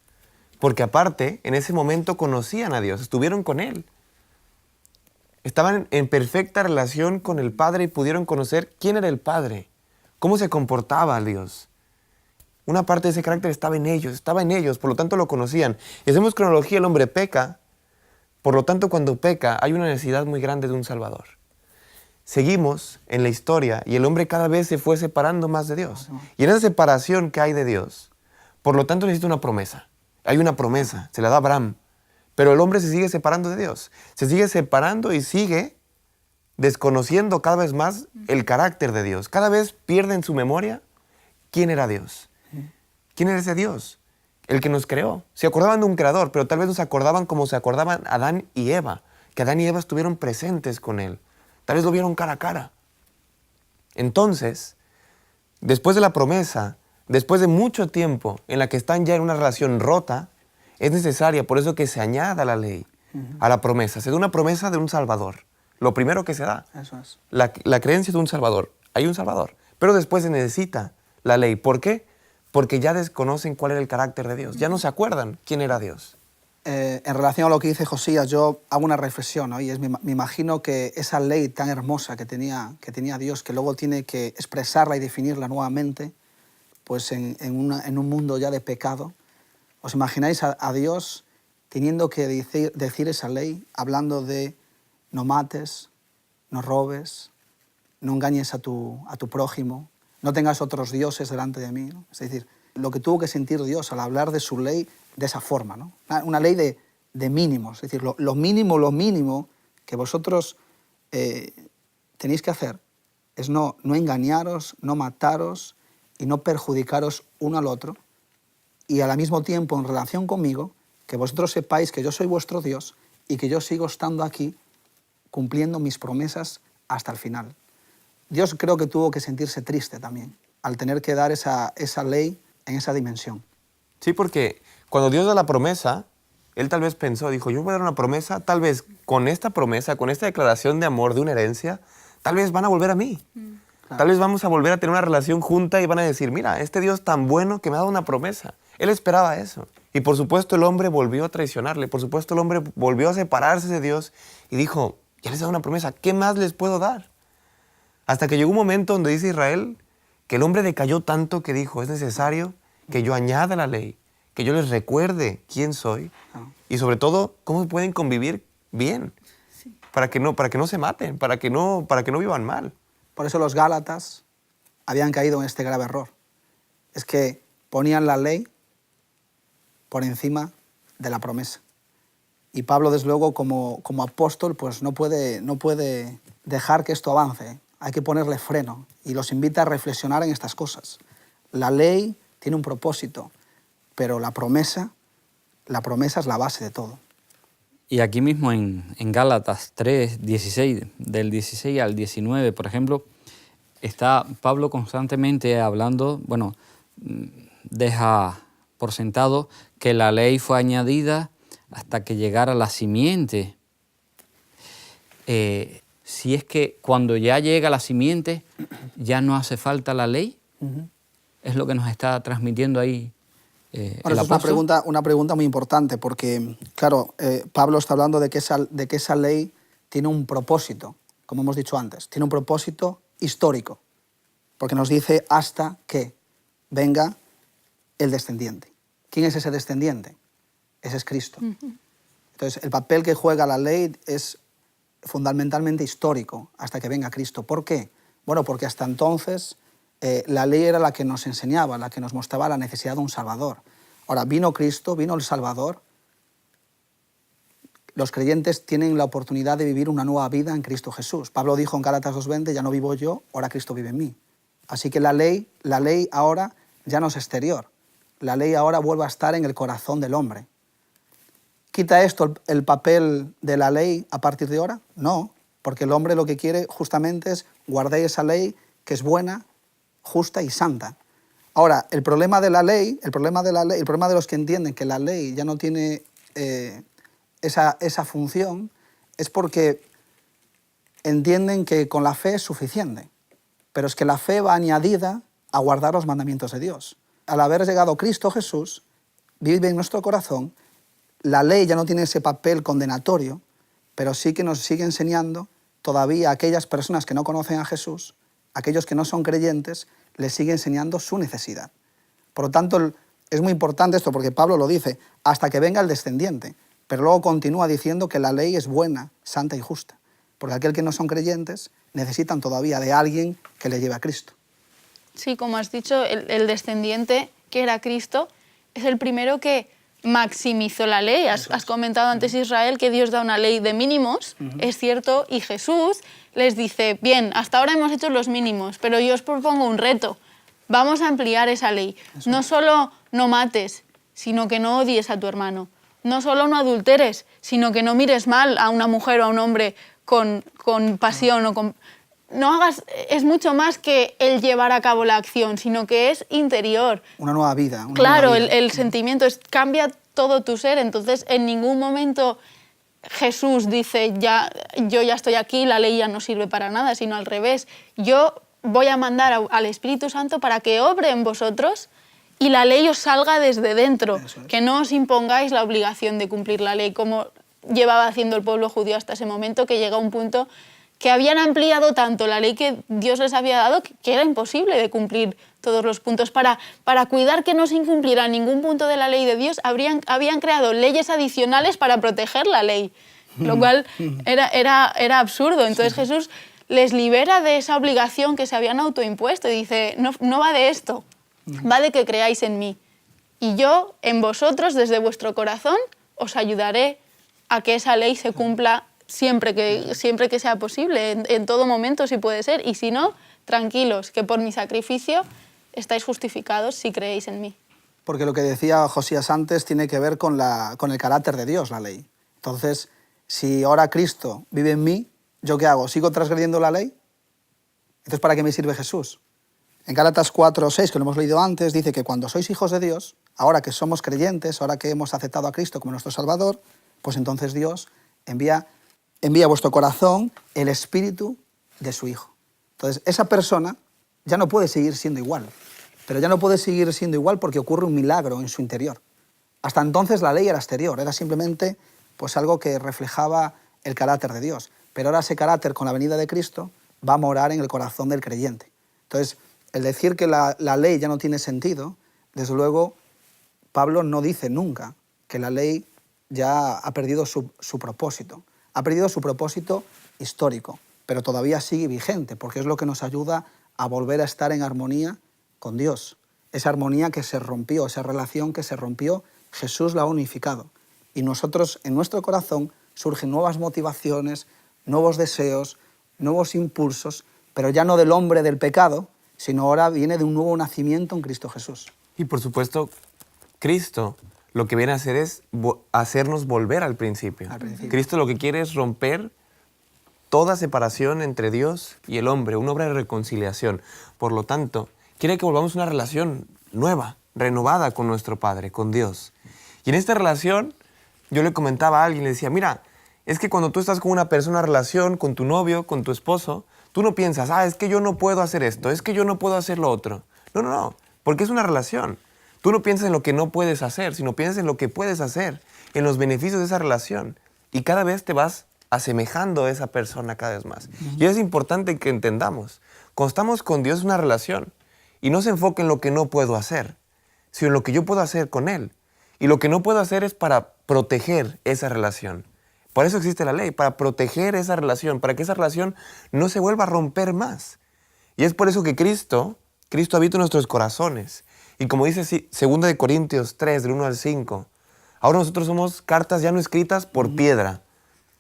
porque aparte, en ese momento conocían a Dios, estuvieron con Él. Estaban en perfecta relación con el Padre y pudieron conocer quién era el Padre, cómo se comportaba Dios. Una parte de ese carácter estaba en ellos, por lo tanto lo conocían. Y hacemos cronología, el hombre peca, por lo tanto cuando peca hay una necesidad muy grande de un Salvador. Seguimos en la historia y el hombre cada vez se fue separando más de Dios. Y en esa separación que hay de Dios, por lo tanto necesita una promesa. Hay una promesa, se la da Abraham. Pero el hombre se sigue separando de Dios. Se sigue separando y sigue desconociendo cada vez más el carácter de Dios. Cada vez pierde en su memoria quién era Dios. ¿Quién era ese Dios? El que nos creó. Se acordaban de un creador, pero tal vez no se acordaban como se acordaban Adán y Eva. Que Adán y Eva estuvieron presentes con Él. Tal vez lo vieron cara a cara. Entonces, después de la promesa, después de mucho tiempo en la que están ya en una relación rota, es necesaria, por eso que se añada la ley a la promesa. Se da una promesa de un Salvador. Lo primero que se da. Eso es. La creencia de un Salvador. Hay un Salvador. Pero después se necesita la ley. ¿Por qué? Porque ya desconocen cuál era el carácter de Dios. Ya no se acuerdan quién era Dios. En relación a lo que dice Josías, yo hago una reflexión, ¿no? Y me imagino que esa ley tan hermosa que tenía Dios, que luego tiene que expresarla y definirla nuevamente, pues en un mundo ya de pecado, ¿os imagináis a Dios teniendo que decir esa ley, hablando de no mates, no robes, no engañes a tu prójimo, no tengas otros dioses delante de mí, ¿no? Es decir, lo que tuvo que sentir Dios al hablar de su ley de esa forma, ¿no? Una ley de mínimos, es decir, lo mínimo que vosotros tenéis que hacer es no engañaros, no mataros y no perjudicaros uno al otro, y al mismo tiempo, en relación conmigo, que vosotros sepáis que yo soy vuestro Dios y que yo sigo estando aquí cumpliendo mis promesas hasta el final. Dios creo que tuvo que sentirse triste también al tener que dar esa ley en esa dimensión. Sí, porque cuando Dios da la promesa, Él tal vez pensó, dijo, yo voy a dar una promesa, tal vez con esta promesa, con esta declaración de amor, de una herencia, tal vez van a volver a mí. Claro. Tal vez vamos a volver a tener una relación junta y van a decir, mira, este Dios tan bueno que me ha dado una promesa. Él esperaba eso. Y por supuesto el hombre volvió a traicionarle, por supuesto el hombre volvió a separarse de Dios y dijo, ya les he dado una promesa, ¿qué más les puedo dar? Hasta que llegó un momento donde dice Israel que el hombre decayó tanto que dijo, es necesario que yo añada la ley, que yo les recuerde quién soy y sobre todo cómo pueden convivir bien, para que no se maten, para que no vivan mal. Por eso los Gálatas habían caído en este grave error. Es que ponían la ley por encima de la promesa. Y Pablo, desde luego, como apóstol, pues no puede dejar que esto avance. Hay que ponerle freno y los invita a reflexionar en estas cosas. La ley tiene un propósito, pero la promesa es la base de todo. Y aquí mismo en Gálatas 3, 16, del 16 al 19, por ejemplo, está Pablo constantemente hablando, bueno, deja por sentado que la ley fue añadida hasta que llegara la simiente. Si es que cuando ya llega la simiente, ya no hace falta la ley, es lo que nos está transmitiendo ahí el Bueno, apóstol. es una pregunta muy importante porque, claro, Pablo está hablando de que esa ley tiene un propósito, como hemos dicho antes, tiene un propósito histórico, porque nos dice hasta que venga el descendiente. ¿Quién es ese descendiente? Ese es Cristo. Entonces, el papel que juega la ley es fundamentalmente histórico hasta que venga Cristo. ¿Por qué? Bueno, porque hasta entonces la ley era la que nos enseñaba, la que nos mostraba la necesidad de un Salvador. Ahora, vino Cristo, vino el Salvador. Los creyentes tienen la oportunidad de vivir una nueva vida en Cristo Jesús. Pablo dijo en Gálatas 2:20, ya no vivo yo, ahora Cristo vive en mí. Así que la ley ahora ya no es exterior. La ley ahora vuelve a estar en el corazón del hombre. ¿Quita esto el papel de la ley a partir de ahora? No, porque el hombre lo que quiere justamente es guardar esa ley que es buena, justa y santa. Ahora, el problema de los que entienden que la ley ya no tiene esa función es porque entienden que con la fe es suficiente. Pero es que la fe va añadida a guardar los mandamientos de Dios. Al haber llegado Cristo Jesús, vive en nuestro corazón, la ley ya no tiene ese papel condenatorio, pero sí que nos sigue enseñando todavía a aquellas personas que no conocen a Jesús, aquellos que no son creyentes, les sigue enseñando su necesidad. Por lo tanto, es muy importante esto porque Pablo lo dice, hasta que venga el descendiente, pero luego continúa diciendo que la ley es buena, santa y justa, porque aquel que no son creyentes necesitan todavía de alguien que le lleve a Cristo. Sí, como has dicho, el descendiente, que era Cristo, es el primero que maximizó la ley. Has comentado antes, Israel, que Dios da una ley de mínimos, es cierto, y Jesús les dice, bien, hasta ahora hemos hecho los mínimos, pero yo os propongo un reto, vamos a ampliar esa ley. No solo no mates, sino que no odies a tu hermano. No solo no adulteres, sino que no mires mal a una mujer o a un hombre con pasión o con... No hagas, es mucho más que el llevar a cabo la acción, sino que es interior. Una nueva vida. Claro, el sentimiento cambia todo tu ser, entonces en ningún momento Jesús dice, yo ya estoy aquí, la ley ya no sirve para nada, sino al revés. Yo voy a mandar al Espíritu Santo para que obre en vosotros y la ley os salga desde dentro, Eso es. que no os impongáis la obligación de cumplir la ley, como llevaba haciendo el pueblo judío hasta ese momento, que llega un punto que habían ampliado tanto la ley que Dios les había dado que era imposible de cumplir todos los puntos. Para cuidar que no se incumpliera ningún punto de la ley de Dios, habían creado leyes adicionales para proteger la ley, lo cual era absurdo. Entonces Jesús les libera de esa obligación que se habían autoimpuesto y dice, no va de esto, va de que creáis en mí. Y yo, en vosotros, desde vuestro corazón, os ayudaré a que esa ley se cumpla siempre que sea posible, en todo momento si puede ser. Y si no, tranquilos, que por mi sacrificio estáis justificados si creéis en mí. Porque lo que decía Josías antes tiene que ver con el carácter de Dios, la ley. Entonces, si ahora Cristo vive en mí, ¿yo qué hago? ¿Sigo transgrediendo la ley? Entonces, ¿para qué me sirve Jesús? En Gálatas 4:6, que lo hemos leído antes, dice que cuando sois hijos de Dios, ahora que somos creyentes, ahora que hemos aceptado a Cristo como nuestro Salvador, pues entonces Dios envía a vuestro corazón el espíritu de su Hijo. Entonces, esa persona ya no puede seguir siendo igual, pero ya no puede seguir siendo igual porque ocurre un milagro en su interior. Hasta entonces la ley era exterior, era simplemente pues, algo que reflejaba el carácter de Dios, pero ahora ese carácter con la venida de Cristo va a morar en el corazón del creyente. Entonces, el decir que la ley ya no tiene sentido, desde luego, Pablo no dice nunca que la ley ya ha perdido su propósito. Ha perdido su propósito histórico, pero todavía sigue vigente, porque es lo que nos ayuda a volver a estar en armonía con Dios. Esa armonía que se rompió, esa relación que se rompió, Jesús la ha unificado. Y nosotros, en nuestro corazón, surgen nuevas motivaciones, nuevos deseos, nuevos impulsos, pero ya no del hombre del pecado, sino ahora viene de un nuevo nacimiento en Cristo Jesús. Y por supuesto, Cristo lo que viene a hacer es hacernos volver al principio. Cristo lo que quiere es romper toda separación entre Dios y el hombre, una obra de reconciliación. Por lo tanto, quiere que volvamos a una relación nueva, renovada con nuestro Padre, con Dios. Y en esta relación, yo le comentaba a alguien, le decía, mira, es que cuando tú estás con una persona, una relación, con tu novio, con tu esposo, tú no piensas, es que yo no puedo hacer esto, es que yo no puedo hacer lo otro. No, porque es una relación. Tú no piensas en lo que no puedes hacer, sino piensas en lo que puedes hacer, en los beneficios de esa relación. Y cada vez te vas asemejando a esa persona cada vez más. Y es importante que entendamos, cuando estamos con Dios es una relación, y no se enfoque en lo que no puedo hacer, sino en lo que yo puedo hacer con Él. Y lo que no puedo hacer es para proteger esa relación. Por eso existe la ley, para proteger esa relación, para que esa relación no se vuelva a romper más. Y es por eso que Cristo habita en nuestros corazones. Y como dice 2 Corintios 3, del 1 al 5, ahora nosotros somos cartas ya no escritas por piedra,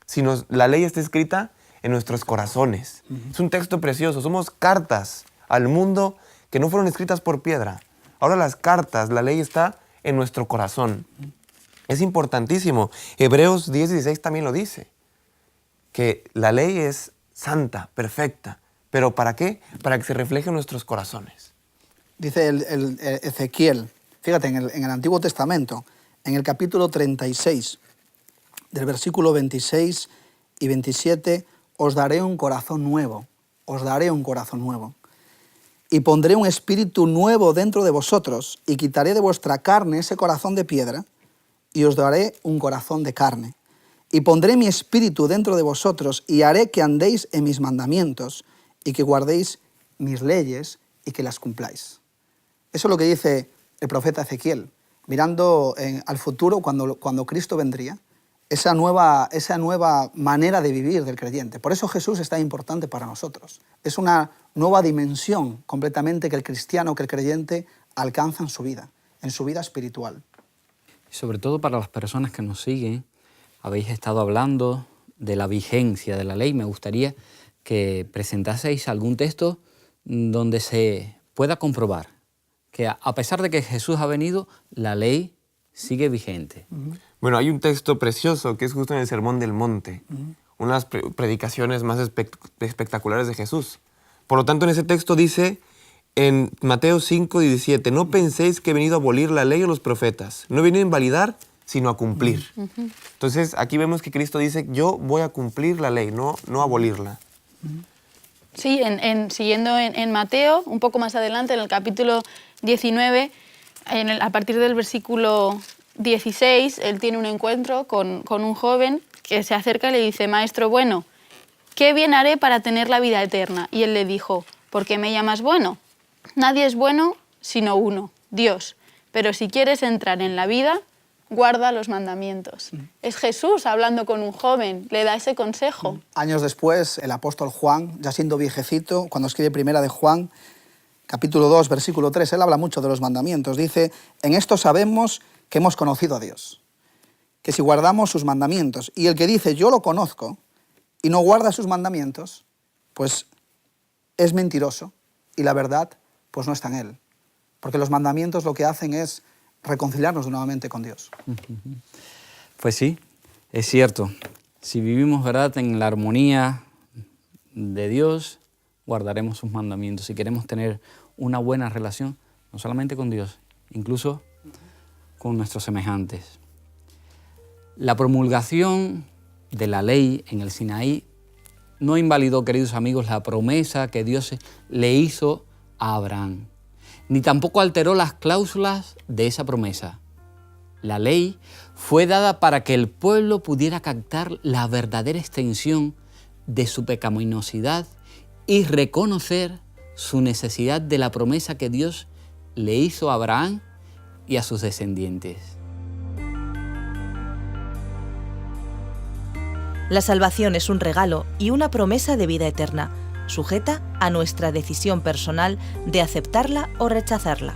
sino la ley está escrita en nuestros corazones. Es un texto precioso, somos cartas al mundo que no fueron escritas por piedra. Ahora las cartas, la ley está en nuestro corazón. Es importantísimo. Hebreos 10:16 también lo dice, que la ley es santa, perfecta. ¿Pero para qué? Para que se refleje en nuestros corazones. Dice el Ezequiel, fíjate, en el Antiguo Testamento, en el capítulo 36, del versículo 26 y 27, os daré un corazón nuevo, os daré un corazón nuevo. Y pondré un espíritu nuevo dentro de vosotros, y quitaré de vuestra carne ese corazón de piedra, y os daré un corazón de carne. Y pondré mi espíritu dentro de vosotros, y haré que andéis en mis mandamientos, y que guardéis mis leyes, y que las cumpláis. Eso es lo que dice el profeta Ezequiel, mirando al futuro cuando Cristo vendría, esa nueva manera de vivir del creyente. Por eso Jesús es tan importante para nosotros. Es una nueva dimensión completamente que el cristiano, que el creyente alcanza en su vida espiritual. Y sobre todo para las personas que nos siguen, habéis estado hablando de la vigencia de la ley. Me gustaría que presentaseis algún texto donde se pueda comprobar que a pesar de que Jesús ha venido, la ley sigue vigente. Bueno, hay un texto precioso que es justo en el Sermón del Monte, una de las predicaciones más espectaculares de Jesús. Por lo tanto, en ese texto dice, en Mateo 5:17, no penséis que he venido a abolir la ley o los profetas. No he venido a invalidar, sino a cumplir. Entonces, aquí vemos que Cristo dice, yo voy a cumplir la ley, no abolirla. Sí, siguiendo en Mateo, un poco más adelante, en el capítulo 19, a partir del versículo 16, él tiene un encuentro con un joven que se acerca y le dice, Maestro bueno, ¿qué bien haré para tener la vida eterna? Y él le dijo, ¿por qué me llamas bueno? Nadie es bueno sino uno, Dios. Pero si quieres entrar en la vida, guarda los mandamientos. Es Jesús hablando con un joven, le da ese consejo. Años después, el apóstol Juan, ya siendo viejecito, cuando escribe Primera de Juan, capítulo 2, versículo 3, él habla mucho de los mandamientos. Dice, en esto sabemos que hemos conocido a Dios, que si guardamos sus mandamientos. Y el que dice, yo lo conozco, y no guarda sus mandamientos, pues es mentiroso, y la verdad pues no está en él. Porque los mandamientos lo que hacen es reconciliarnos nuevamente con Dios. Pues sí, es cierto. Si vivimos, ¿verdad?, en la armonía de Dios, guardaremos sus mandamientos. Si queremos tener una buena relación, no solamente con Dios, incluso con nuestros semejantes. La promulgación de la ley en el Sinaí no invalidó, queridos amigos, la promesa que Dios le hizo a Abraham, ni tampoco alteró las cláusulas de esa promesa. La ley fue dada para que el pueblo pudiera captar la verdadera extensión de su pecaminosidad y reconocer su necesidad de la promesa que Dios le hizo a Abraham y a sus descendientes. La salvación es un regalo y una promesa de vida eterna, sujeta a nuestra decisión personal de aceptarla o rechazarla.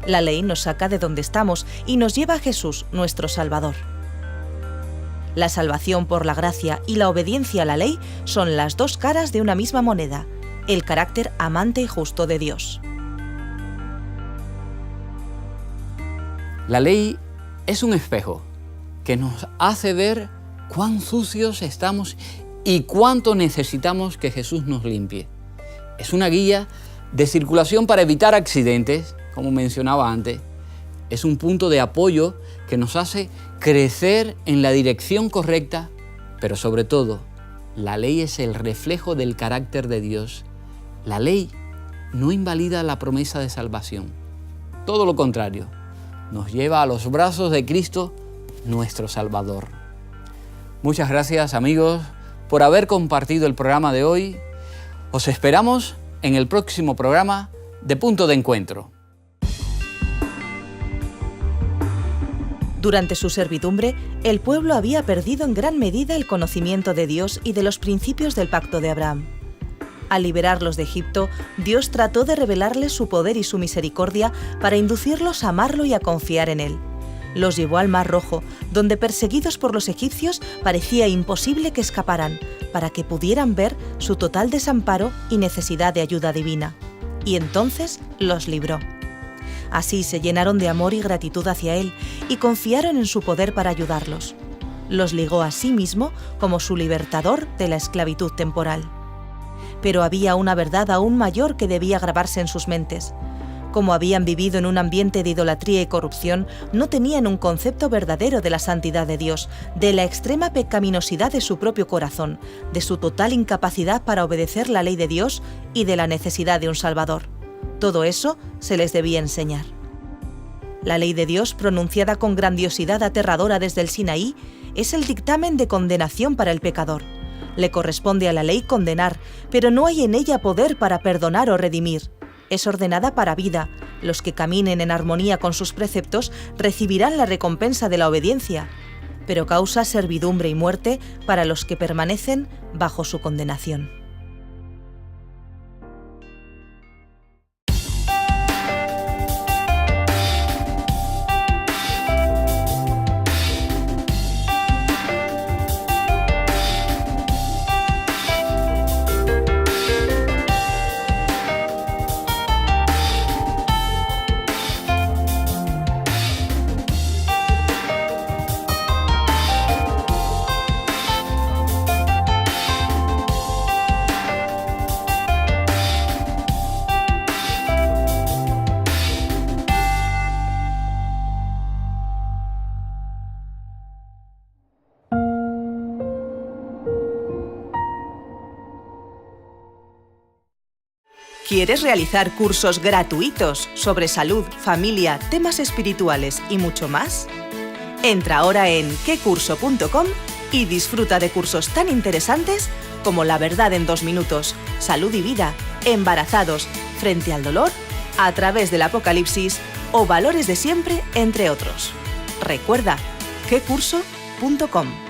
La ley nos saca de donde estamos y nos lleva a Jesús, nuestro Salvador. La salvación por la gracia y la obediencia a la ley son las dos caras de una misma moneda, el carácter amante y justo de Dios. La ley es un espejo que nos hace ver cuán sucios estamos y cuánto necesitamos que Jesús nos limpie. Es una guía de circulación para evitar accidentes, como mencionaba antes. Es un punto de apoyo que nos hace crecer en la dirección correcta, pero sobre todo, la ley es el reflejo del carácter de Dios. La ley no invalida la promesa de salvación. Todo lo contrario, nos lleva a los brazos de Cristo, nuestro Salvador. Muchas gracias, amigos, por haber compartido el programa de hoy. Os esperamos en el próximo programa de Punto de Encuentro. Durante su servidumbre, el pueblo había perdido en gran medida el conocimiento de Dios y de los principios del pacto de Abraham. Al liberarlos de Egipto, Dios trató de revelarles su poder y su misericordia para inducirlos a amarlo y a confiar en Él. Los llevó al Mar Rojo, donde perseguidos por los egipcios parecía imposible que escaparan, para que pudieran ver su total desamparo y necesidad de ayuda divina. Y entonces los libró. Así se llenaron de amor y gratitud hacia Él y confiaron en su poder para ayudarlos. Los ligó a sí mismo como su libertador de la esclavitud temporal. Pero había una verdad aún mayor que debía grabarse en sus mentes. Como habían vivido en un ambiente de idolatría y corrupción, no tenían un concepto verdadero de la santidad de Dios, de la extrema pecaminosidad de su propio corazón, de su total incapacidad para obedecer la ley de Dios y de la necesidad de un Salvador. Todo eso se les debía enseñar. La ley de Dios, pronunciada con grandiosidad aterradora desde el Sinaí, es el dictamen de condenación para el pecador. Le corresponde a la ley condenar, pero no hay en ella poder para perdonar o redimir. Es ordenada para vida. Los que caminen en armonía con sus preceptos recibirán la recompensa de la obediencia, pero causa servidumbre y muerte para los que permanecen bajo su condenación. ¿Quieres realizar cursos gratuitos sobre salud, familia, temas espirituales y mucho más? Entra ahora en quecurso.com y disfruta de cursos tan interesantes como La verdad en 2 minutos, Salud y vida, Embarazados, Frente al dolor, A través del Apocalipsis o Valores de siempre, entre otros. Recuerda, quecurso.com.